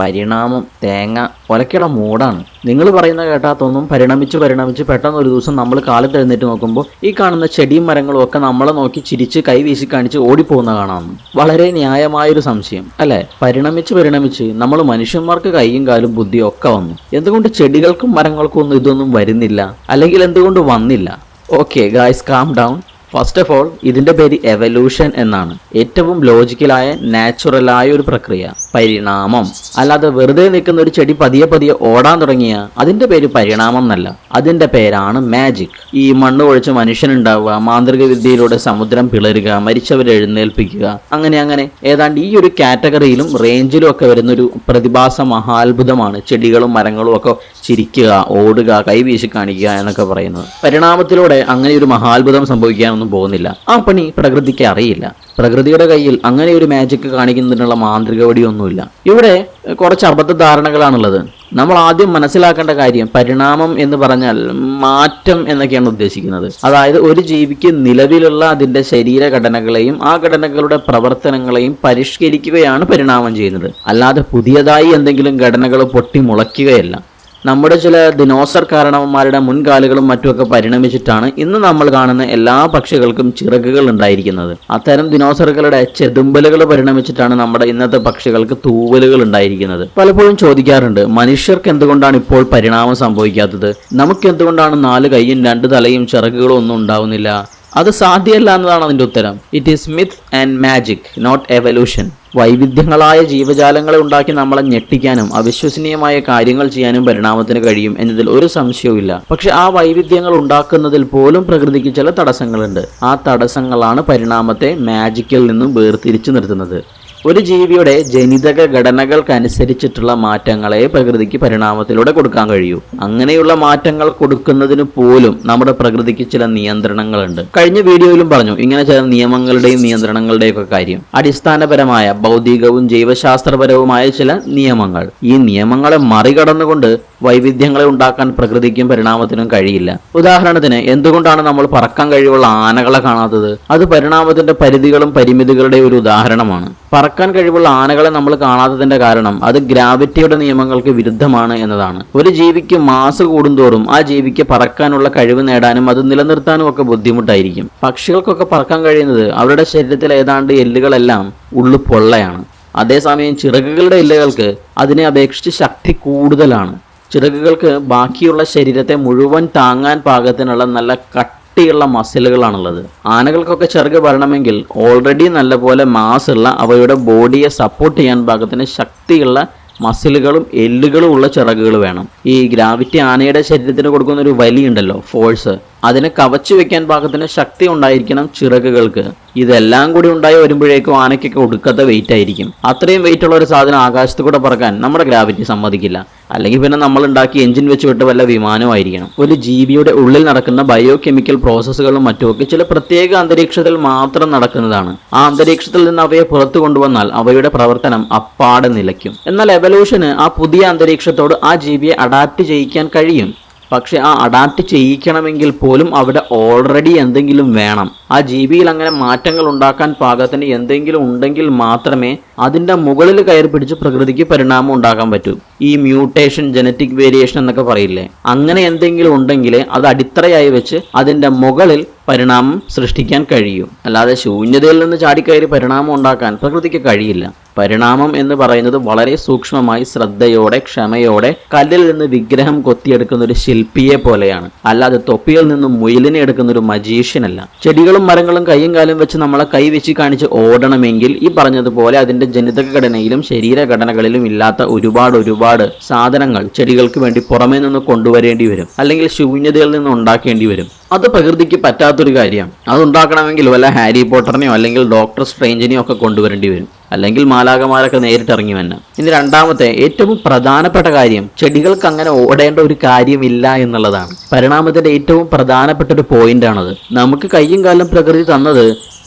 പരിണാമം തേങ്ങ ഒലക്കയുടെ മൂടാണ്. നിങ്ങൾ പറയുന്ന കേട്ടാത്തൊന്നും പരിണമിച്ച് പെട്ടെന്ന് ഒരു ദിവസം നമ്മൾ കാലത്ത് എഴുന്നേറ്റ് നോക്കുമ്പോൾ ഈ കാണുന്ന ചെടിയും മരങ്ങളും ഒക്കെ നമ്മളെ നോക്കി ചിരിച്ച് കൈവീശി കാണിച്ച് ഓടിപ്പോകുന്ന കാണാം. വളരെ ന്യായമായൊരു സംശയം അല്ലേ? പരിണമിച്ച് നമ്മൾ മനുഷ്യന്മാർക്ക് കൈയും കാലും ബുദ്ധിയും ഒക്കെ വന്നു. എന്തുകൊണ്ട് ചെടികൾക്കും മരങ്ങൾക്കും ഒന്നും ഇതൊന്നും വരുന്നില്ല? അല്ലെങ്കിൽ എന്തുകൊണ്ട് വന്നില്ല? Okay guys, calm down. First of all, ഇതിന്റെ പേര് എവല്യൂഷൻ എന്നാണ്. ഏറ്റവും ലോജിക്കലായ നാച്ചുറലായ ഒരു പ്രക്രിയ പരിണാമം. അല്ലാതെ വെറുതെ നിൽക്കുന്ന ഒരു ചെടി പതിയെ ഓടാൻ തുടങ്ങിയ അതിന്റെ പേര് പരിണാമം എന്നല്ല, അതിന്റെ പേരാണ് മാജിക്. ഈ മണ്ണ് ഒഴിച്ച് മനുഷ്യനുണ്ടാവുക, മാന്ത്രിക വിദ്യയിലൂടെ സമുദ്രം പിളരുക, മരിച്ചവരെ എഴുന്നേൽപ്പിക്കുക, അങ്ങനെ ഏതാണ്ട് ഈ ഒരു കാറ്റഗറിയിലും റേഞ്ചിലും ഒക്കെ വരുന്നൊരു പ്രതിഭാസ മഹാത്ഭുതമാണ് ചെടികളും മരങ്ങളും ഒക്കെ ചിരിക്കുക, ഓടുക, കൈവീശി കാണിക്കുക എന്നൊക്കെ പറയുന്നത്. പരിണാമത്തിലൂടെ അങ്ങനെ ഒരു മഹാത്ഭുതം സംഭവിക്കാൻ പോകുന്നില്ല. ആ പണി പ്രകൃതിക്ക് അറിയില്ല. പ്രകൃതിയുടെ കയ്യിൽ അങ്ങനെ ഒരു മാജിക് കാണിക്കുന്നതിനുള്ള മാന്ത്രിക വടിയൊന്നുമില്ല. ഇവിടെ കുറച്ച് അബദ്ധ ധാരണകളാണുള്ളത്. നമ്മൾ ആദ്യം മനസ്സിലാക്കേണ്ട കാര്യം, പരിണാമം എന്ന് പറഞ്ഞാൽ മാറ്റം എന്നൊക്കെയാണ് ഉദ്ദേശിക്കുന്നത്. അതായത് ഒരു ജീവിക്ക് നിലവിലുള്ള അതിന്റെ ശരീരഘടനകളെയും ആ ഘടനകളുടെ പ്രവർത്തനങ്ങളെയും പരിഷ്കരിക്കുകയാണ് പരിണാമം ചെയ്യുന്നത്. അല്ലാതെ പുതിയതായി എന്തെങ്കിലും ഘടനകൾ പൊട്ടി മുളയ്ക്കുകയല്ല. നമ്മുടെ ചില ദിനോസർ കാരണവന്മാരുടെ മുൻകാലുകളും മറ്റുമൊക്കെ പരിണമിച്ചിട്ടാണ് ഇന്ന് നമ്മൾ കാണുന്ന എല്ലാ പക്ഷികൾക്കും ചിറകുകൾ ഉണ്ടായിരിക്കുന്നത്. അത്തരം ദിനോസറുകളുടെ ചെതുമ്പലുകൾ പരിണമിച്ചിട്ടാണ് നമ്മുടെ ഇന്നത്തെ പക്ഷികൾക്ക് തൂവലുകൾ ഉണ്ടായിരിക്കുന്നത്. പലപ്പോഴും ചോദിക്കാറുണ്ട്, മനുഷ്യർക്ക് എന്തുകൊണ്ടാണ് ഇപ്പോൾ പരിണാമം സംഭവിക്കാത്തത്? നമുക്ക് എന്തുകൊണ്ടാണ് 4 കൈയും 2 തലയും ചിറകുകളും ഒന്നും ഉണ്ടാവുന്നില്ല? അത് സാധ്യമല്ല എന്നതാണ് അതിൻ്റെ ഉത്തരം. It is myth and magic, not evolution. വൈവിധ്യങ്ങളായ ജീവജാലങ്ങളെ ഉണ്ടാക്കി നമ്മളെ ഞെട്ടിക്കാനും അവിശ്വസനീയമായ കാര്യങ്ങൾ ചെയ്യാനും പരിണാമത്തിന് കഴിയും എന്നതിൽ ഒരു സംശയവുമില്ല. പക്ഷെ ആ വൈവിധ്യങ്ങൾ ഉണ്ടാക്കുന്നതിൽ പോലും പ്രകൃതിക്ക് ചില തടസ്സങ്ങളുണ്ട്. ആ തടസ്സങ്ങളാണ് പരിണാമത്തെ മാജിക്കിൽ നിന്നും വേർതിരിച്ചു നിർത്തുന്നത്. ഒരു ജീവിയുടെ ജനിതക ഘടനകൾക്കനുസരിച്ചിട്ടുള്ള മാറ്റങ്ങളെ പ്രകൃതിക്ക് പരിണാമത്തിലൂടെ കൊടുക്കാൻ കഴിയൂ. അങ്ങനെയുള്ള മാറ്റങ്ങൾ കൊടുക്കുന്നതിന് പോലും നമ്മുടെ പ്രകൃതിക്ക് ചില നിയന്ത്രണങ്ങളുണ്ട്. കഴിഞ്ഞ വീഡിയോയിലും പറഞ്ഞു ഇങ്ങനെ ചില നിയമങ്ങളുടെയും നിയന്ത്രണങ്ങളുടെയും ഒക്കെ കാര്യം. അടിസ്ഥാനപരമായ ഭൗതികവും ജൈവശാസ്ത്രപരവുമായ ചില നിയമങ്ങൾ. ഈ നിയമങ്ങളെ മറികടന്നുകൊണ്ട് വൈവിധ്യങ്ങളെ ഉണ്ടാക്കാൻ പ്രകൃതിക്കും പരിണാമത്തിനും കഴിയില്ല. ഉദാഹരണത്തിന്, എന്തുകൊണ്ടാണ് നമ്മൾ പറക്കാൻ കഴിവുള്ള ആനകളെ കാണാത്തത്? അത് പരിണാമത്തിന്റെ പരിധികളും പരിമിതികളുടെ ഒരു ഉദാഹരണമാണ്. പറക്കാൻ കഴിവുള്ള ആനകളെ നമ്മൾ കാണാത്തതിന്റെ കാരണം അത് ഗ്രാവിറ്റിയുടെ നിയമങ്ങൾക്ക് വിരുദ്ധമാണ് എന്നതാണ്. ഒരു ജീവിക്ക് മാസ് കൂടുന്തോറും ആ ജീവിക്ക് പറക്കാനുള്ള കഴിവ് നേടാനും അത് നിലനിർത്താനും ഒക്കെ ബുദ്ധിമുട്ടായിരിക്കും. പക്ഷികൾക്കൊക്കെ പറക്കാൻ കഴിയുന്നത് അവരുടെ ശരീരത്തിലെ ഏതാണ്ട് എല്ലുകളെല്ലാം ഉള്ളു പൊള്ളയാണ്. അതേസമയം ചിറകുകളുടെ എല്ലുകൾക്ക് അതിനെ അപേക്ഷിച്ച് ശക്തി കൂടുതലാണ്. ചിറകുകൾക്ക് ബാക്കിയുള്ള ശരീരത്തെ മുഴുവൻ താങ്ങാൻ പാകത്തിനുള്ള നല്ല കട്ടിയുള്ള മസിലുകളാണുള്ളത്. ആനകൾക്കൊക്കെ ചിറക് വരണമെങ്കിൽ ഓൾറെഡി നല്ലപോലെ മാസ് ഉള്ള അവയുടെ ബോഡിയെ സപ്പോർട്ട് ചെയ്യാൻ പാകത്തിന് ശക്തിയുള്ള മസിലുകളും എല്ലുകളും ഉള്ള ചിറകുകൾ വേണം. ഈ ഗ്രാവിറ്റി ആനയുടെ ശരീരത്തിന് കൊടുക്കുന്ന ഒരു വലിയുണ്ടല്ലോ, ഫോഴ്സ്, അതിനെ കവച്ചു വെക്കാൻ പാകത്തിന് ശക്തി ഉണ്ടായിരിക്കണം ചിറകുകൾക്ക്. ഇതെല്ലാം കൂടി ഉണ്ടായി വരുമ്പോഴേക്കും ആനയ്ക്കൊക്കെ ഒടുക്കത്തെ വെയിറ്റ് ആയിരിക്കും. അത്രയും വെയിറ്റ് ഉള്ള ഒരു സാധനം ആകാശത്ത് കൂടെ പറക്കാൻ നമ്മുടെ ഗ്രാവിറ്റി സമ്മതിക്കില്ല. അല്ലെങ്കിൽ പിന്നെ നമ്മൾ ഉണ്ടാക്കി എഞ്ചിൻ വെച്ച് വിട്ട് വല്ല വിമാനമായിരിക്കണം. ഒരു ജീവിയുടെ ഉള്ളിൽ നടക്കുന്ന ബയോ കെമിക്കൽ പ്രോസസ്സുകളും മറ്റുമൊക്കെ ചില പ്രത്യേക അന്തരീക്ഷത്തിൽ മാത്രം നടക്കുന്നതാണ്. ആ അന്തരീക്ഷത്തിൽ നിന്ന് അവയെ പുറത്തു കൊണ്ടുവന്നാൽ അവയുടെ പ്രവർത്തനം അപ്പാടെ നിലയ്ക്കും. എന്നാൽ എവല്യൂഷന് ആ പുതിയ അന്തരീക്ഷത്തോട് ആ ജീവിയെ അഡാപ്റ്റ് ചെയ്യിക്കാൻ കഴിയും. പക്ഷെ ആ അഡാപ്റ്റ് ചെയ്യിക്കണമെങ്കിൽ പോലും അവിടെ ഓൾറെഡി എന്തെങ്കിലും വേണം. ആ ജീവിയിൽ അങ്ങനെ മാറ്റങ്ങൾ ഉണ്ടാക്കാൻ പാകത്തിന് എന്തെങ്കിലും ഉണ്ടെങ്കിൽ മാത്രമേ അതിൻ്റെ മുകളിൽ കയറി പിടിച്ച് പ്രകൃതിക്ക് പരിണാമം ഉണ്ടാക്കാൻ പറ്റൂ. ഈ മ്യൂട്ടേഷൻ, ജനറ്റിക് വേരിയേഷൻ എന്നൊക്കെ പറയില്ലേ, അങ്ങനെ എന്തെങ്കിലും ഉണ്ടെങ്കിൽ അത് അടിത്തറയായി വെച്ച് അതിൻ്റെ മുകളിൽ പരിണാമം സൃഷ്ടിക്കാൻ കഴിയൂ. അല്ലാതെ ശൂന്യതയിൽ നിന്ന് ചാടിക്കയറി പരിണാമം ഉണ്ടാക്കാൻ പ്രകൃതിക്ക് കഴിയില്ല. പരിണാമം എന്ന് പറയുന്നത് വളരെ സൂക്ഷ്മമായി ശ്രദ്ധയോടെ ക്ഷമയോടെ കല്ലിൽ നിന്ന് വിഗ്രഹം കൊത്തിയെടുക്കുന്ന ഒരു ശില്പിയെ പോലെയാണ്. അല്ലാതെ തൊപ്പിയിൽ നിന്നും മുയലിനെ എടുക്കുന്ന ഒരു മജീഷ്യനല്ല. ചെടികളും മരങ്ങളും കൈയും കാലും വെച്ച് നമ്മളെ കൈ വെച്ച് കാണിച്ച് ഓടണമെങ്കിൽ ഈ പറഞ്ഞതുപോലെ അതിന്റെ ജനിതക ഘടനയിലും ശരീരഘടനകളിലും ഇല്ലാത്ത ഒരുപാട് സാധനങ്ങൾ ചെടികൾക്ക് വേണ്ടി പുറമേ നിന്ന് കൊണ്ടുവരേണ്ടി വരും. അല്ലെങ്കിൽ ശൂന്യതയിൽ നിന്ന് ഉണ്ടാക്കേണ്ടി വരും. അത് പ്രകൃതിക്ക് പറ്റാത്തൊരു കാര്യമാണ്. അതുണ്ടാക്കണമെങ്കിൽ വല്ല ഹാരി പോട്ടറിനെയോ അല്ലെങ്കിൽ ഡോക്ടർ സ്ട്രേഞ്ചിനെയോ ഒക്കെ കൊണ്ടുവരേണ്ടി വരും. അല്ലെങ്കിൽ മാലാഖമാരൊക്കെ നേരിട്ടിറങ്ങി വന്നെ. ഇനി രണ്ടാമത്തെ ഏറ്റവും പ്രധാനപ്പെട്ട കാര്യം, ചെടികൾക്ക് അങ്ങനെ ഓടേണ്ട ഒരു കാര്യമില്ല എന്നുള്ളതാണ്. പരിണാമത്തിന്റെ ഏറ്റവും പ്രധാനപ്പെട്ട ഒരു പോയിന്റാണത്. നമുക്ക് കൈയും കാലും പ്രകൃതി തന്നത്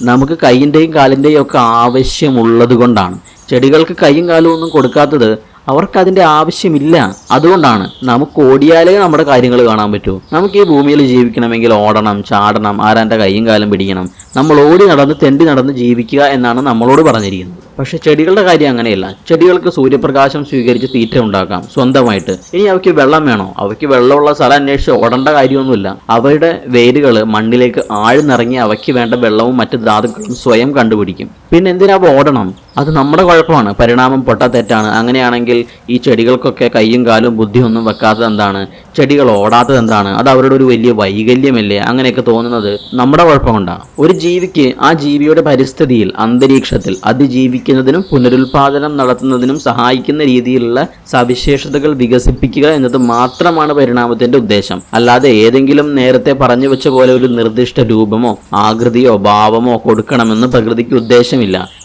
നമുക്ക് കൈയിൻ്റെയും കാലിൻ്റെയും ഒക്കെ ആവശ്യമുള്ളത് കൊണ്ടാണ്. ചെടികൾക്ക് കൈയും കാലും ഒന്നും കൊടുക്കാത്തത് അവർക്കതിൻ്റെ ആവശ്യമില്ല. അതുകൊണ്ടാണ് നമുക്ക് ഓടിയാലേ നമ്മുടെ കാര്യങ്ങൾ കാണാൻ പറ്റൂ. നമുക്ക് ഈ ഭൂമിയിൽ ജീവിക്കണമെങ്കിൽ ഓടണം, ചാടണം, ആരാൻ്റെ കൈയും കാലും പിടിക്കണം. നമ്മൾ ഓടി നടന്ന് തെണ്ടി നടന്ന് ജീവിക്കുക എന്നാണ് നമ്മളോട് പറഞ്ഞിരിക്കുന്നത്. പക്ഷെ ചെടികളുടെ കാര്യം അങ്ങനെയല്ല. ചെടികൾക്ക് സൂര്യപ്രകാശം സ്വീകരിച്ച് തീറ്റ ഉണ്ടാക്കാം സ്വന്തമായിട്ട്. ഇനി അവയ്ക്ക് വെള്ളം വേണോ? അവയ്ക്ക് വെള്ളമുള്ള സ്ഥലം അന്വേഷിച്ച് ഓടേണ്ട കാര്യമൊന്നുമില്ല. അവയുടെ വേരുകൾ മണ്ണിലേക്ക് ആഴ്ന്നിറങ്ങി അവയ്ക്ക് വേണ്ട വെള്ളവും മറ്റ് ധാതുക്കളും സ്വയം കണ്ടുപിടിക്കും. പിന്നെ എന്തിനാ ഓടണം? അത് നമ്മുടെ കുഴപ്പമാണ്. പരിണാമം പൊട്ടത്തെറ്റാണ്. അങ്ങനെയാണെങ്കിൽ ഈ ചെടികൾക്കൊക്കെ കയ്യും കാലും ബുദ്ധിയൊന്നും വെക്കാത്തത് എന്താണ്? ചെടികൾ ഓടാത്തത് എന്താണ്? അത് അവരുടെ ഒരു വലിയ വൈകല്യമല്ലേ? അങ്ങനെയൊക്കെ തോന്നുന്നത് നമ്മുടെ കുഴപ്പം കൊണ്ടാണ്. ഒരു ജീവിക്ക് ആ ജീവിയുടെ പരിസ്ഥിതിയിൽ, അന്തരീക്ഷത്തിൽ അതിജീവിക്കുന്നതിനും പുനരുൽപാദനം നടത്തുന്നതിനും സഹായിക്കുന്ന രീതിയിലുള്ള സവിശേഷതകൾ വികസിപ്പിക്കുക എന്നത് മാത്രമാണ് പരിണാമത്തിന്റെ ഉദ്ദേശം. അല്ലാതെ ഏതെങ്കിലും നേരത്തെ പറഞ്ഞു വെച്ച പോലെ ഒരു നിർദ്ദിഷ്ട രൂപമോ ആകൃതിയോ ഭാവമോ കൊടുക്കണമെന്ന് പ്രകൃതിക്ക് ഉദ്ദേശമില്ല.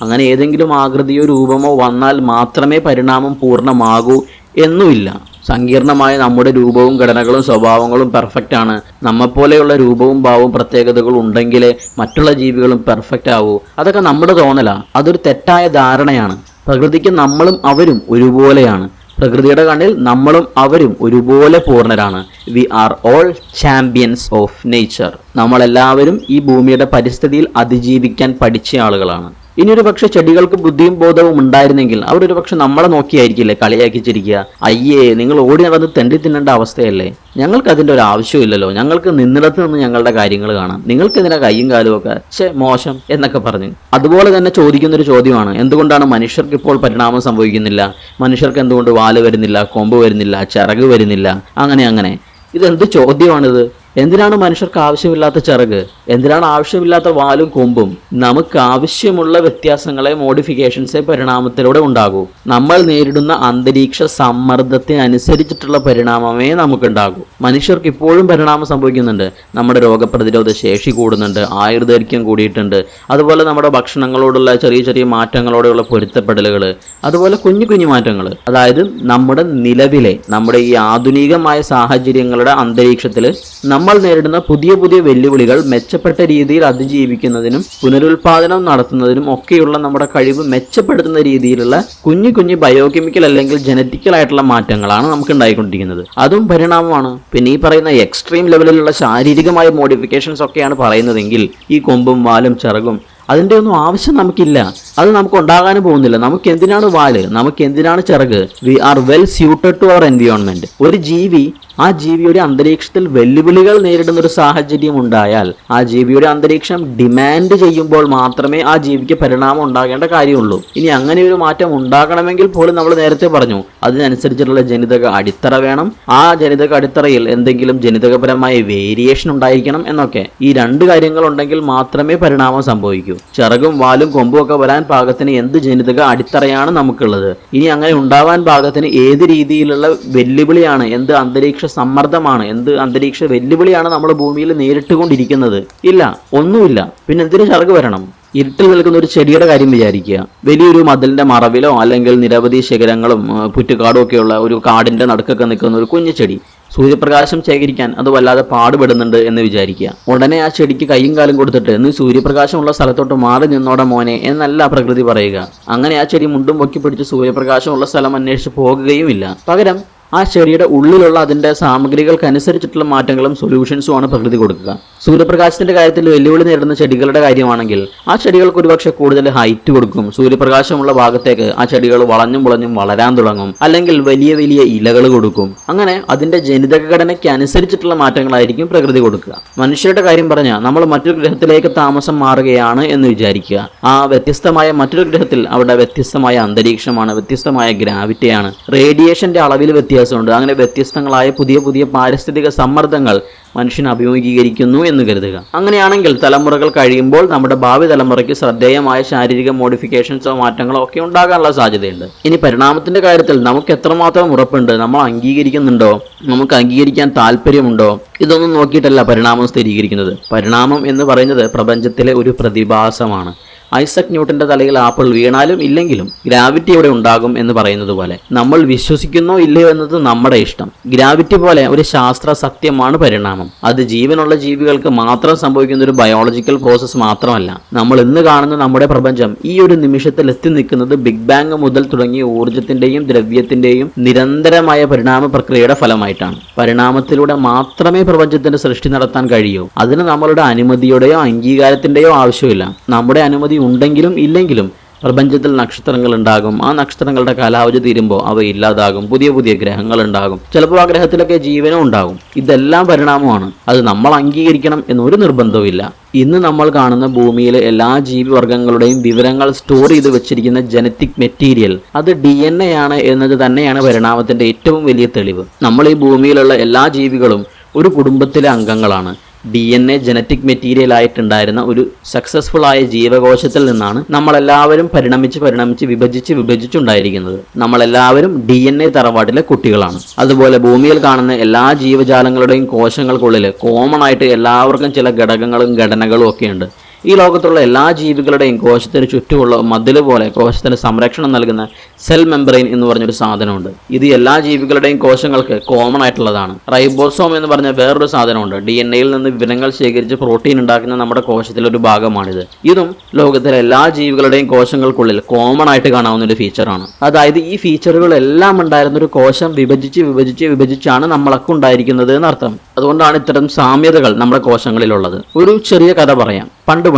അങ്ങനെ ഏതെങ്കിലും ആകൃതിയോ രൂപമോ വന്നാൽ മാത്രമേ പരിണാമം പൂർണ്ണമാകൂ എന്നുമില്ല. സങ്കീർണമായ നമ്മുടെ രൂപവും ഘടനകളും സ്വഭാവങ്ങളും പെർഫെക്റ്റ് ആണ്. നമ്മെപ്പോലെയുള്ള രൂപവും ഭാവവും പ്രത്യേകതകളും ഉണ്ടെങ്കിലേ മറ്റുള്ള ജീവികളും പെർഫെക്റ്റ് ആവൂ. അതൊക്കെ നമ്മുടെ തോന്നലാണ്. അതൊരു തെറ്റായ ധാരണയാണ്. പ്രകൃതിക്ക് നമ്മളും അവരും ഒരുപോലെയാണ്. പ്രകൃതിയുടെ കണ്ണിൽ നമ്മളും അവരും ഒരുപോലെ പൂർണ്ണരാണ്. We are all champions of nature. നമ്മളെല്ലാവരും ഈ ഭൂമിയുടെ പരിസ്ഥിതിയിൽ അതിജീവിക്കാൻ പഠിച്ച ആളുകളാണ്. ഇനിയൊരു പക്ഷെ ചെടികൾക്ക് ബുദ്ധിയും ബോധവും ഉണ്ടായിരുന്നെങ്കിൽ അവരൊരു പക്ഷെ നമ്മളെ നോക്കിയായിരിക്കില്ലേ കളിയാക്കി ചിരിക്കുക. അയ്യേ, നിങ്ങൾ ഓടി നടന്ന് തെണ്ടി തിന്നേണ്ട അവസ്ഥയല്ലേ? ഞങ്ങൾക്ക് അതിൻ്റെ ഒരു ആവശ്യമില്ലല്ലോ. ഞങ്ങൾക്ക് നിന്നിടത്ത് നിന്ന് ഞങ്ങളുടെ കാര്യങ്ങൾ കാണാം. നിങ്ങൾക്ക് ഇതിനെ കയ്യും കാലും ഒക്കെ മോശം എന്നൊക്കെ പറഞ്ഞ്. അതുപോലെ തന്നെ ചോദിക്കുന്നൊരു ചോദ്യമാണ്, എന്തുകൊണ്ടാണ് മനുഷ്യർക്ക് ഇപ്പോൾ പരിണാമം സംഭവിക്കുന്നില്ല? മനുഷ്യർക്ക് എന്തുകൊണ്ട് വാല് വരുന്നില്ല, കൊമ്പ് വരുന്നില്ല, ചിറക് വരുന്നില്ല? അങ്ങനെ ഇതെന്ത് ചോദ്യമാണിത്? എന്തിനാണ് മനുഷ്യർക്ക് ആവശ്യമില്ലാത്ത ചിറക്? എന്തിനാണ് ആവശ്യമില്ലാത്ത വാലും കൊമ്പും? നമുക്ക് ആവശ്യമുള്ള വ്യത്യാസങ്ങളെ, മോഡിഫിക്കേഷൻസെ പരിണാമത്തിലൂടെ ഉണ്ടാകൂ. നമ്മൾ നേരിടുന്ന അന്തരീക്ഷ സമ്മർദ്ദത്തിനനുസരിച്ചിട്ടുള്ള പരിണാമമേ നമുക്കുണ്ടാകൂ. മനുഷ്യർക്ക് ഇപ്പോഴും പരിണാമം സംഭവിക്കുന്നുണ്ട്. നമ്മുടെ രോഗപ്രതിരോധ ശേഷി കൂടുന്നുണ്ട്, ആയുർദൈർഘ്യം കൂടിയിട്ടുണ്ട്. അതുപോലെ നമ്മുടെ ഭക്ഷണങ്ങളോടുള്ള ചെറിയ ചെറിയ മാറ്റങ്ങളോടെയുള്ള പൊരുത്തപ്പെടലുകൾ, അതുപോലെ കുഞ്ഞു കുഞ്ഞു മാറ്റങ്ങൾ. അതായത് നമ്മുടെ നിലവിലെ, നമ്മുടെ ഈ ആധുനികമായ സാഹചര്യങ്ങളുടെ അന്തരീക്ഷത്തിൽ നമ്മൾ നേരിടുന്ന പുതിയ പുതിയ വെല്ലുവിളികൾ മെച്ചപ്പെട്ട രീതിയിൽ അതിജീവിക്കുന്നതിനും പുനരുൽപാദനം നടത്തുന്നതിനും ഒക്കെയുള്ള നമ്മുടെ കഴിവ് മെച്ചപ്പെടുത്തുന്ന രീതിയിലുള്ള കുഞ്ഞു കുഞ്ഞു ബയോകെമിക്കൽ അല്ലെങ്കിൽ ജനറ്റിക്കൽ ആയിട്ടുള്ള മാറ്റങ്ങളാണ് നമുക്ക് ഉണ്ടായിക്കൊണ്ടിരിക്കുന്നത്. അതും പരിണാമമാണ്. പിന്നെ ഈ പറയുന്ന എക്സ്ട്രീം ലെവലിലുള്ള ശാരീരികമായ മോഡിഫിക്കേഷൻസ് ഒക്കെയാണ് പറയുന്നതെങ്കിൽ ഈ കൊമ്പും വാലും ചിറകും അതിൻ്റെ ഒന്നും ആവശ്യം നമുക്കില്ല. അത് നമുക്ക് ഉണ്ടാകാനും പോകുന്നില്ല. നമുക്ക് എന്തിനാണ് വാല്? നമുക്ക് എന്തിനാണ് ചിറക്? We are well suited to our environment. ഒരു ജീവി, ആ ജീവിയുടെ അന്തരീക്ഷത്തിൽ വെല്ലുവിളികൾ നേരിടുന്ന ഒരു സാഹചര്യം ഉണ്ടായാൽ ആ ജീവിയുടെ അന്തരീക്ഷം ഡിമാൻഡ് ചെയ്യുമ്പോൾ മാത്രമേ ആ ജീവിക്ക് പരിണാമം ഉണ്ടാകേണ്ട കാര്യമുള്ളൂ. ഇനി അങ്ങനെ ഒരു മാറ്റം ഉണ്ടാകണമെങ്കിൽ പോലും നമ്മൾ നേരത്തെ പറഞ്ഞു, അതിനനുസരിച്ചുള്ള ജനിതക അടിത്തറ വേണം. ആ ജനിതക അടിത്തറയിൽ എന്തെങ്കിലും ജനിതകപരമായ വേരിയേഷൻ ഉണ്ടായിരിക്കണം എന്നൊക്കെ. ഈ രണ്ട് കാര്യങ്ങൾ ഉണ്ടെങ്കിൽ മാത്രമേ പരിണാമം സംഭവിക്കൂ. ചിറകും വാലും കൊമ്പും ഒക്കെ വരാൻ പാകത്തിന് എന്ത് ജനിതക അടിത്തറയാണ് നമുക്കുള്ളത്? ഇനി അങ്ങനെ ഉണ്ടാവാൻ പാകത്തിന് ഏത് രീതിയിലുള്ള വെല്ലുവിളിയാണ്, എന്ത് അന്തരീക്ഷ സമ്മർദ്ദമാണ്, എന്ത് അന്തരീക്ഷ വെല്ലുവിളിയാണ് നമ്മൾ ഭൂമിയിൽ നേരിട്ടുകൊണ്ടിരിക്കുന്നത്? ഇല്ല, ഒന്നുമില്ല. പിന്നെ എന്തിനു ചിറക് വരണം? ഇരുട്ടിൽ നിൽക്കുന്ന ഒരു ചെടിയുടെ കാര്യം വിചാരിക്കുക. വലിയൊരു മതിലിന്റെ മറവിലോ അല്ലെങ്കിൽ നിരവധി ശിഖരങ്ങളും പുറ്റുകാടും ഒക്കെയുള്ള ഒരു കാടിന്റെ നടുക്കൊക്കെ നിൽക്കുന്ന ഒരു കുഞ്ഞു ചെടി, സൂര്യപ്രകാശം ശേഖരിക്കാൻ അത് വല്ലാതെ പാടുപെടുന്നുണ്ട് എന്ന് വിചാരിക്കുക. ഉടനെ ആ ചെടിക്ക് കൈയും കാലും കൊടുത്തിട്ട് നീ സൂര്യപ്രകാശമുള്ള സ്ഥലത്തോട്ട് മാറി നിന്നോടെ മോനെ എന്നല്ല പ്രകൃതി പറയുക. അങ്ങനെ ആ ചെടി മുണ്ടും പൊക്കി പിടിച്ച് സൂര്യപ്രകാശമുള്ള സ്ഥലം അന്വേഷിച്ച് പോകുകയുമില്ല. പകരം ആ ചെടിയുടെ ഉള്ളിലുള്ള അതിൻ്റെ സാമഗ്രികൾക്കനുസരിച്ചിട്ടുള്ള മാറ്റങ്ങളും സൊല്യൂഷൻസുമാണ് പ്രകൃതി കൊടുക്കുക. സൂര്യപ്രകാശത്തിന്റെ കാര്യത്തിൽ വെല്ലുവിളി നേരിടുന്ന ചെടികളുടെ കാര്യമാണെങ്കിൽ ആ ചെടികൾക്ക് ഒരുപക്ഷെ കൂടുതൽ ഹൈറ്റ് കൊടുക്കും. സൂര്യപ്രകാശമുള്ള ഭാഗത്തേക്ക് ആ ചെടികൾ വളഞ്ഞും മുളഞ്ഞും വളരാൻ തുടങ്ങും. അല്ലെങ്കിൽ വലിയ വലിയ ഇലകൾ കൊടുക്കും. അങ്ങനെ അതിന്റെ ജനിതക ഘടനയ്ക്ക് അനുസരിച്ചിട്ടുള്ള മാറ്റങ്ങളായിരിക്കും പ്രകൃതി കൊടുക്കുക. മനുഷ്യരുടെ കാര്യം പറഞ്ഞാൽ നമ്മൾ മറ്റൊരു ഗ്രഹത്തിലേക്ക് താമസം മാറുകയാണ് എന്ന് വിചാരിക്കുക. ആ വ്യത്യസ്തമായ മറ്റൊരു ഗ്രഹത്തിൽ അവിടെ വ്യത്യസ്തമായ അന്തരീക്ഷമാണ്, വ്യത്യസ്തമായ ഗ്രാവിറ്റിയാണ്, റേഡിയേഷന്റെ അളവിൽ വ്യത്യാസമുണ്ട്. അങ്ങനെ വ്യത്യസ്തങ്ങളായ പുതിയ പുതിയ പാരിസ്ഥിതിക സമ്മർദ്ദങ്ങൾ മനുഷ്യൻ അഭിമുഖീകരിക്കുന്നു എന്ന് കരുതുക. അങ്ങനെയാണെങ്കിൽ തലമുറകൾ കഴിയുമ്പോൾ നമ്മുടെ ഭാവി തലമുറയ്ക്ക് ശ്രദ്ധേയമായ ശാരീരിക മോഡിഫിക്കേഷൻസോ മാറ്റങ്ങളോ ഒക്കെ ഉണ്ടാകാനുള്ള സാധ്യതയുണ്ട്. ഇനി പരിണാമത്തിന്റെ കാര്യത്തിൽ നമുക്ക് എത്രമാത്രം ഉറപ്പുണ്ട്? നമ്മൾ അംഗീകരിക്കുന്നുണ്ടോ? നമുക്ക് അംഗീകരിക്കാൻ താല്പര്യമുണ്ടോ? ഇതൊന്നും നോക്കിയിട്ടല്ല പരിണാമം സ്ഥിരീകരിക്കുന്നത്. പരിണാമം എന്ന് പറയുന്നത് പ്രപഞ്ചത്തിലെ ഒരു പ്രതിഭാസമാണ്. ഐസക് ന്യൂട്ടന്റെ തലയിൽ ആപ്പിൾ വീണാലും ഇല്ലെങ്കിലും ഗ്രാവിറ്റി ഇവിടെ ഉണ്ടാകും എന്ന് പറയുന്നത് പോലെ നമ്മൾ വിശ്വസിക്കുന്നോ ഇല്ലയോ എന്നത് നമ്മുടെ ഇഷ്ടം. ഗ്രാവിറ്റി പോലെ ഒരു ശാസ്ത്ര സത്യമാണ് പരിണാമം. അത് ജീവനുള്ള ജീവികൾക്ക് മാത്രം സംഭവിക്കുന്ന ഒരു ബയോളജിക്കൽ പ്രോസസ്സ് മാത്രമല്ല. നമ്മൾ ഇന്ന് കാണുന്ന നമ്മുടെ പ്രപഞ്ചം ഈ ഒരു നിമിഷത്തിൽ എത്തി നിൽക്കുന്നത് ബിഗ് ബാങ് മുതൽ തുടങ്ങിയ ഊർജത്തിന്റെയും ദ്രവ്യത്തിന്റെയും നിരന്തരമായ പരിണാമ പ്രക്രിയയുടെ ഫലമായിട്ടാണ്. പരിണാമത്തിലൂടെ മാത്രമേ പ്രപഞ്ചത്തിന്റെ സൃഷ്ടി നടത്താൻ കഴിയൂ. അതിന് നമ്മളുടെ അനുമതിയുടെയോ അംഗീകാരത്തിന്റെയോ ആവശ്യമില്ല. നമ്മുടെ അനുമതി ഉണ്ടെങ്കിലും ഇല്ലെങ്കിലും പ്രപഞ്ചത്തിൽ നക്ഷത്രങ്ങൾ ഉണ്ടാകും. ആ നക്ഷത്രങ്ങളുടെ കാലാവധി തീരുമ്പോൾ അവ ഇല്ലാതാകും. പുതിയ പുതിയ ഗ്രഹങ്ങൾ ഉണ്ടാകും. ചിലപ്പോൾ ആ ഗ്രഹത്തിലൊക്കെ ജീവനും ഉണ്ടാകും. ഇതെല്ലാം പരിണാമമാണ്. അത് നമ്മൾ അംഗീകരിക്കണം എന്നൊരു നിർബന്ധവും ഇല്ല. ഇന്ന് നമ്മൾ കാണുന്ന ഭൂമിയിലെ എല്ലാ ജീവിവർഗങ്ങളുടെയും വിവരങ്ങൾ സ്റ്റോർ ചെയ്ത് വെച്ചിരിക്കുന്ന ജനറ്റിക് മെറ്റീരിയൽ അത് DNA ആണ് എന്നത് തന്നെയാണ് പരിണാമത്തിന്റെ ഏറ്റവും വലിയ തെളിവ്. നമ്മൾ ഈ ഭൂമിയിലുള്ള എല്ലാ ജീവികളും ഒരു കുടുംബത്തിലെ അംഗങ്ങളാണ്. DNA ജനറ്റിക് മെറ്റീരിയൽ ആയിട്ടുണ്ടായിരുന്ന ഒരു സക്സസ്ഫുൾ ആയ ജീവകോശത്തിൽ നിന്നാണ് നമ്മളെല്ലാവരും പരിണമിച്ച് വിഭജിച്ചുണ്ടായിരിക്കുന്നത്. നമ്മളെല്ലാവരും DNA തറവാട്ടിലെ കുട്ടികളാണ്. അതുപോലെ ഭൂമിയിൽ കാണുന്ന എല്ലാ ജീവജാലങ്ങളുടെയും കോശങ്ങൾക്കുള്ളിൽ കോമൺ ആയിട്ട് എല്ലാവർക്കും ചില ഘടകങ്ങളും ഘടനകളും ഒക്കെയുണ്ട്. ഈ ലോകത്തുള്ള എല്ലാ ജീവികളുടെയും കോശത്തിന് ചുറ്റുമുള്ള മതിൽ പോലെ കോശത്തിന് സംരക്ഷണം നൽകുന്ന സെൽ മെംബ്രെയിൻ എന്ന് പറഞ്ഞൊരു സാധനമുണ്ട്. ഇത് എല്ലാ ജീവികളുടെയും കോശങ്ങൾക്ക് കോമൺ ആയിട്ടുള്ളതാണ്. റൈബോസോം എന്ന് പറഞ്ഞ വേറൊരു സാധനമുണ്ട്. DNA-യിൽ നിന്ന് വിവരങ്ങൾ ശേഖരിച്ച് പ്രോട്ടീൻ ഉണ്ടാക്കുന്ന നമ്മുടെ കോശത്തിലൊരു ഭാഗമാണിത്. ഇതും ലോകത്തിലെ എല്ലാ ജീവികളുടെയും കോശങ്ങൾക്കുള്ളിൽ കോമൺ ആയിട്ട് കാണാവുന്ന ഒരു ഫീച്ചറാണ്. അതായത് ഈ ഫീച്ചറുകളെല്ലാം ഉണ്ടായിരുന്ന ഒരു കോശം വിഭജിച്ചാണ് നമ്മളൊക്കെ ഉണ്ടായിരിക്കുന്നത് എന്നർത്ഥം. അതുകൊണ്ടാണ് ഇത്തരം സാമ്യതകൾ നമ്മുടെ കോശങ്ങളിലുള്ളത്. ഒരു ചെറിയ കഥ പറയാം. പണ്ട്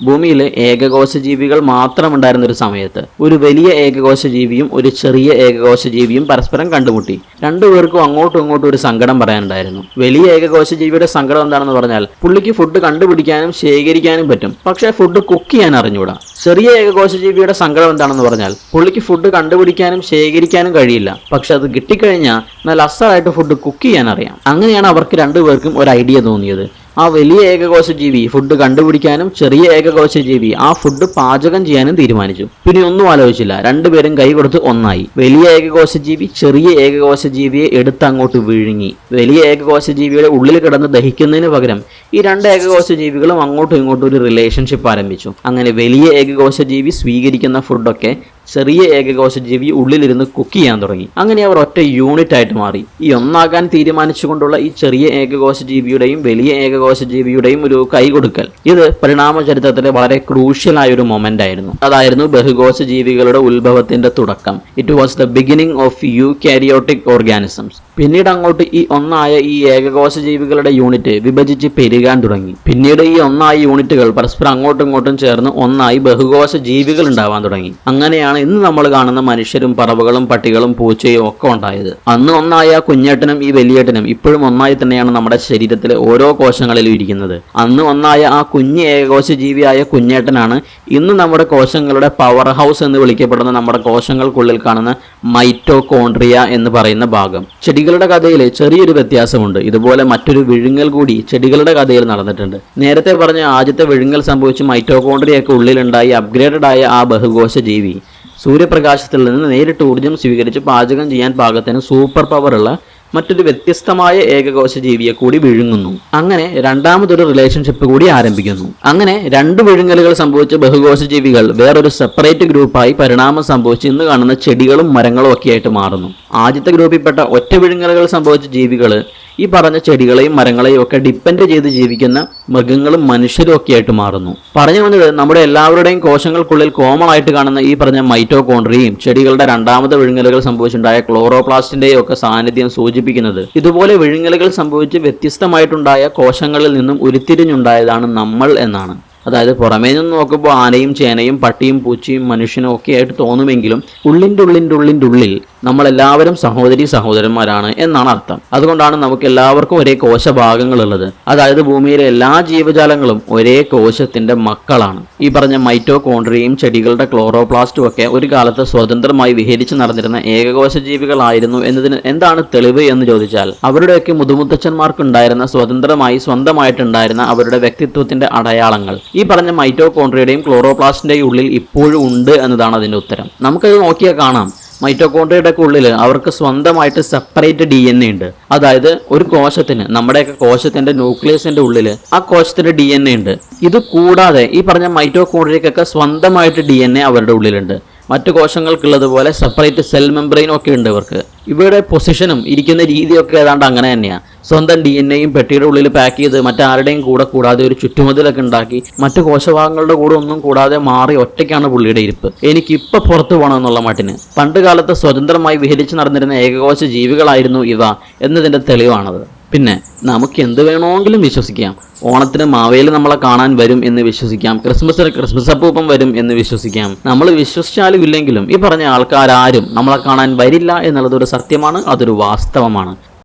ഭൂമിയിൽ ഏകകോശ ജീവികൾ മാത്രം ഉണ്ടായിരുന്ന ഒരു സമയത്ത് ഒരു വലിയ ഏകകോശ ജീവിയും ഒരു ചെറിയ ഏകകോശ ജീവിയും പരസ്പരം കണ്ടുമുട്ടി. രണ്ടുപേർക്കും അങ്ങോട്ടും ഇങ്ങോട്ടും ഒരു സങ്കടം പറയാനുണ്ടായിരുന്നു. വലിയ ഏകകോശ ജീവിയുടെ സങ്കടം എന്താണെന്ന് പറഞ്ഞാൽ പുള്ളിക്ക് ഫുഡ് കണ്ടുപിടിക്കാനും ശേഖരിക്കാനും പറ്റും, പക്ഷേ ഫുഡ് കുക്ക് ചെയ്യാൻ അറിഞ്ഞൂടാ. ചെറിയ ഏകകോശ ജീവിയുടെ സങ്കടം എന്താണെന്ന് പറഞ്ഞാൽ പുള്ളിക്ക് ഫുഡ് കണ്ടുപിടിക്കാനും ശേഖരിക്കാനും കഴിയില്ല, പക്ഷെ അത് കിട്ടിക്കഴിഞ്ഞാൽ നല്ല അസലായിട്ട് ഫുഡ് കുക്ക് ചെയ്യാൻ അറിയാം. അങ്ങനെയാണ് അവർക്ക് രണ്ടുപേർക്കും ഒരു ഐഡിയ തോന്നിയത്. ആ വലിയ ഏകകോശ ജീവി ഫുഡ് കണ്ടുപിടിക്കാനും ചെറിയ ഏകകോശ ജീവി ആ ഫുഡ് പാചകം ചെയ്യാനും തീരുമാനിച്ചു. പിന്നെ ഒന്നും ആലോചിച്ചില്ല, രണ്ടുപേരും കൈ കൊടുത്ത് ഒന്നായി. വലിയ ഏകകോശ ജീവി ചെറിയ ഏകകോശ ജീവിയെ എടുത്ത് അങ്ങോട്ട് വിഴുങ്ങി. വലിയ ഏകകോശ ജീവിയുടെ ഉള്ളിൽ കിടന്ന് ദഹിക്കുന്നതിന് പകരം ഈ രണ്ട് ഏകകോശ ജീവികളും അങ്ങോട്ടും ഇങ്ങോട്ടും ഒരു റിലേഷൻഷിപ്പ് ആരംഭിച്ചു. അങ്ങനെ വലിയ ഏകകോശ ജീവി സ്വീകരിക്കുന്ന ഫുഡൊക്കെ ചെറിയ ഏകകോശ ജീവി ഉള്ളിലിരുന്ന് കുക്ക് ചെയ്യാൻ തുടങ്ങി. അങ്ങനെ അവർ ഒറ്റ യൂണിറ്റ് ആയിട്ട് മാറി. ഈ ഒന്നാകാൻ തീരുമാനിച്ചുകൊണ്ടുള്ള ഈ ചെറിയ ഏകകോശ ജീവിയുടെയും വലിയ ഏകകോശ ജീവിയുടെയും ഒരു കൈകൊടുക്കൽ, ഇത് പരിണാമ ചരിത്രത്തിലെ വളരെ ക്രൂഷ്യൽ ആയ ഒരു മൊമെന്റ് ആയിരുന്നു. അതായിരുന്നു ബഹുകോശ ജീവികളുടെ ഉത്ഭവത്തിന്റെ തുടക്കം. It was the beginning of eukaryotic organisms. പിന്നീട് അങ്ങോട്ട് ഈ ഒന്നായ ഈ ഏകകോശ ജീവികളുടെ യൂണിറ്റ് വിഭജിച്ച് പെരുകാൻ തുടങ്ങി. പിന്നീട് ഈ ഒന്നായ യൂണിറ്റുകൾ പരസ്പരം അങ്ങോട്ടും ഇങ്ങോട്ടും ചേർന്ന് ഒന്നായി ബഹുകോശ ജീവികൾ ഉണ്ടാവാൻ തുടങ്ങി. അങ്ങനെയാണ് ഇന്ന് നമ്മൾ കാണുന്ന മനുഷ്യരും പറവകളും പട്ടികളും പൂച്ചയും ഒക്കെ ഉണ്ടായത്. അന്ന് ഒന്നായ കുഞ്ഞേട്ടനും ഈ വലിയേട്ടനും ഇപ്പോഴും ഒന്നായി തന്നെയാണ് നമ്മുടെ ശരീരത്തിലെ ഓരോ കോശങ്ങളിലും ഇരിക്കുന്നത്. അന്ന് ഒന്നായ ആ കുഞ്ഞ് ഏകകോശ ജീവിയായ കുഞ്ഞേട്ടനാണ് ഇന്ന് നമ്മുടെ കോശങ്ങളുടെ പവർ ഹൗസ് എന്ന് വിളിക്കപ്പെടുന്ന നമ്മുടെ കോശങ്ങൾക്കുള്ളിൽ കാണുന്ന മൈറ്റോകോൺട്രിയ എന്ന് പറയുന്ന ഭാഗം. ചെടികളുടെ കഥയിൽ ചെറിയൊരു വ്യത്യാസമുണ്ട്. ഇതുപോലെ മറ്റൊരു വിഴുങ്ങൽ കൂടി ചെടികളുടെ കഥയിൽ നടന്നിട്ടുണ്ട്. നേരത്തെ പറഞ്ഞ ആദ്യത്തെ വിഴുങ്ങൽ സംഭവിച്ച് മൈറ്റോകോൺട്രിയൊക്കെ ഉള്ളിലുണ്ടായി അപ്ഗ്രേഡഡ് ആയ ആ ബഹുകോശ ജീവി സൂര്യപ്രകാശത്തിൽ നിന്ന് നേരിട്ട് ഊർജ്ജം സ്വീകരിച്ച് പാചകം ചെയ്യാൻ പാകത്തിന് സൂപ്പർ പവറുള്ള മറ്റൊരു വ്യത്യസ്തമായ ഏകകോശ ജീവിയെ കൂടി വിഴുങ്ങുന്നു. അങ്ങനെ രണ്ടാമതൊരു റിലേഷൻഷിപ്പ് കൂടി ആരംഭിക്കുന്നു. അങ്ങനെ രണ്ട് വിഴുങ്ങലുകൾ സംഭവിച്ച ബഹുകോശ ജീവികൾ വേറൊരു സെപ്പറേറ്റ് ഗ്രൂപ്പായി പരിണാമം സംഭവിച്ച് ഇന്ന് കാണുന്ന ചെടികളും മരങ്ങളും ഒക്കെ ആയിട്ട് മാറുന്നു. ആദ്യത്തെ ഗ്രൂപ്പിൽപ്പെട്ട ഒറ്റ വിഴുങ്ങലുകൾ സംഭവിച്ച ജീവികൾ ഈ പറഞ്ഞ ചെടികളെയും മരങ്ങളെയും ഒക്കെ ഡിപ്പെൻഡ് ചെയ്ത് ജീവിക്കുന്ന മൃഗങ്ങളും മനുഷ്യരും ഒക്കെ ആയിട്ട് മാറുന്നു. പറഞ്ഞു വന്നത് നമ്മുടെ എല്ലാവരുടെയും കോശങ്ങൾക്കുള്ളിൽ കോമൺ ആയിട്ട് കാണുന്ന ഈ പറഞ്ഞ മൈറ്റോകോൺട്രിയയും ചെടികളുടെ രണ്ടാമത്തെ വിഴുങ്ങലുകൾ സംഭവിച്ചുണ്ടായ ക്ലോറോപ്ലാസ്റ്റിന്റെയും ഒക്കെ സാന്നിധ്യം സൂചിപ്പിക്കുന്നത് ഇതുപോലെ വിഴുങ്ങലുകൾ സംഭവിച്ച് വ്യത്യസ്തമായിട്ടുണ്ടായ കോശങ്ങളിൽ നിന്നും ഉരുത്തിരിഞ്ഞുണ്ടായതാണ് നമ്മൾ എന്നാണ്. അതായത് പുറമേ നിന്ന് നോക്കുമ്പോൾ ആനയും ചേനയും പട്ടിയും പൂച്ചയും മനുഷ്യനും ഒക്കെ ആയിട്ട് തോന്നുമെങ്കിലും ഉള്ളിൻ്റെ ഉള്ളിൽ നമ്മളെല്ലാവരും സഹോദരന്മാരാണ് എന്നാണ് അർത്ഥം. അതുകൊണ്ടാണ് നമുക്ക് എല്ലാവർക്കും ഒരേ കോശഭാഗങ്ങളുള്ളത്. അതായത് ഭൂമിയിലെ എല്ലാ ജീവജാലങ്ങളും ഒരേ കോശത്തിന്റെ മക്കളാണ്. ഈ പറഞ്ഞ മൈറ്റോകോൺട്രിയയും ചെടികളുടെ ക്ലോറോപ്ലാസ്റ്റും ഒക്കെ ഒരു കാലത്ത് സ്വതന്ത്രമായി വിഹരിച്ച് നടന്നിരുന്ന ഏകകോശ ജീവികളായിരുന്നു എന്നതിന് എന്താണ് തെളിവ് എന്ന് ചോദിച്ചാൽ അവരുടെയൊക്കെ മുതുമുത്തച്ഛന്മാർക്കുണ്ടായിരുന്ന സ്വന്തമായിട്ടുണ്ടായിരുന്ന അവരുടെ വ്യക്തിത്വത്തിന്റെ അടയാളങ്ങൾ ഈ പറഞ്ഞ മൈറ്റോകോൺട്രിയയുടെയും ക്ലോറോപ്ലാസ്റ്റിന്റെയും ഉള്ളിൽ ഇപ്പോഴും ഉണ്ട് എന്നതാണ് അതിന്റെ ഉത്തരം. നമുക്കത് നോക്കിയാൽ കാണാം. മൈറ്റോകോൺട്രിയയുടെ ഉള്ളിൽ അവർക്ക് സ്വന്തമായിട്ട് സെപ്പറേറ്റ് DNA ഉണ്ട്. അതായത് ഒരു കോശത്തിന്, നമ്മുടെയൊക്കെ കോശത്തിന്റെ ന്യൂക്ലിയസിന്റെ ഉള്ളിൽ ആ കോശത്തിന്റെ DNA ഉണ്ട്. ഇത് കൂടാതെ ഈ പറഞ്ഞ മൈറ്റോകോൺട്രിയക്കൊക്കെ സ്വന്തമായിട്ട് DNA അവരുടെ ഉള്ളിലുണ്ട്. മറ്റു കോശങ്ങൾക്കുള്ളതുപോലെ സെപ്പറേറ്റ് സെൽ മെംബ്രെയിനും ഒക്കെ ഉണ്ട് ഇവർക്ക്. ഇവയുടെ പൊസിഷനും ഇരിക്കുന്ന രീതിയൊക്കെ ഏതാണ്ട് അങ്ങനെ തന്നെയാണ്. സ്വന്തം DNA-യും പെട്ടിയുടെ ഉള്ളിൽ പാക്ക് ചെയ്ത് മറ്റാരുടെയും കൂടെ കൂടാതെ ഒരു ചുറ്റുമതിലൊക്കെ ഉണ്ടാക്കി മറ്റു കോശഭാഗങ്ങളുടെ കൂടെ ഒന്നും കൂടാതെ മാറി ഒറ്റയ്ക്കാണ് പുള്ളിയുടെ ഇരിപ്പ്. എനിക്കിപ്പോൾ പുറത്തു പോകണം എന്നുള്ള മട്ടിന്. പണ്ട് കാലത്ത് സ്വതന്ത്രമായി വിഹരിച്ച് നടന്നിരുന്ന ഏകകോശ ജീവികളായിരുന്നു ഇവ എന്നതിൻ്റെ തെളിവാണത്. പിന്നെ നമുക്ക് എന്ത് വേണമെങ്കിലും വിശ്വസിക്കാം. ഓണത്തിന് മാവേലി നമ്മളെ കാണാൻ വരും എന്ന് വിശ്വസിക്കാം, ക്രിസ്മസിന് ക്രിസ്മസ് അപ്പൂപ്പൻ വരും എന്ന് വിശ്വസിക്കാം. നമ്മൾ വിശ്വസിച്ചാലും ഇല്ലെങ്കിലും ഈ പറഞ്ഞ ആൾക്കാരും നമ്മളെ കാണാൻ വരില്ല എന്നുള്ളത് ഒരു സത്യമാണ്, അതൊരു വാസ്തവമാണ്.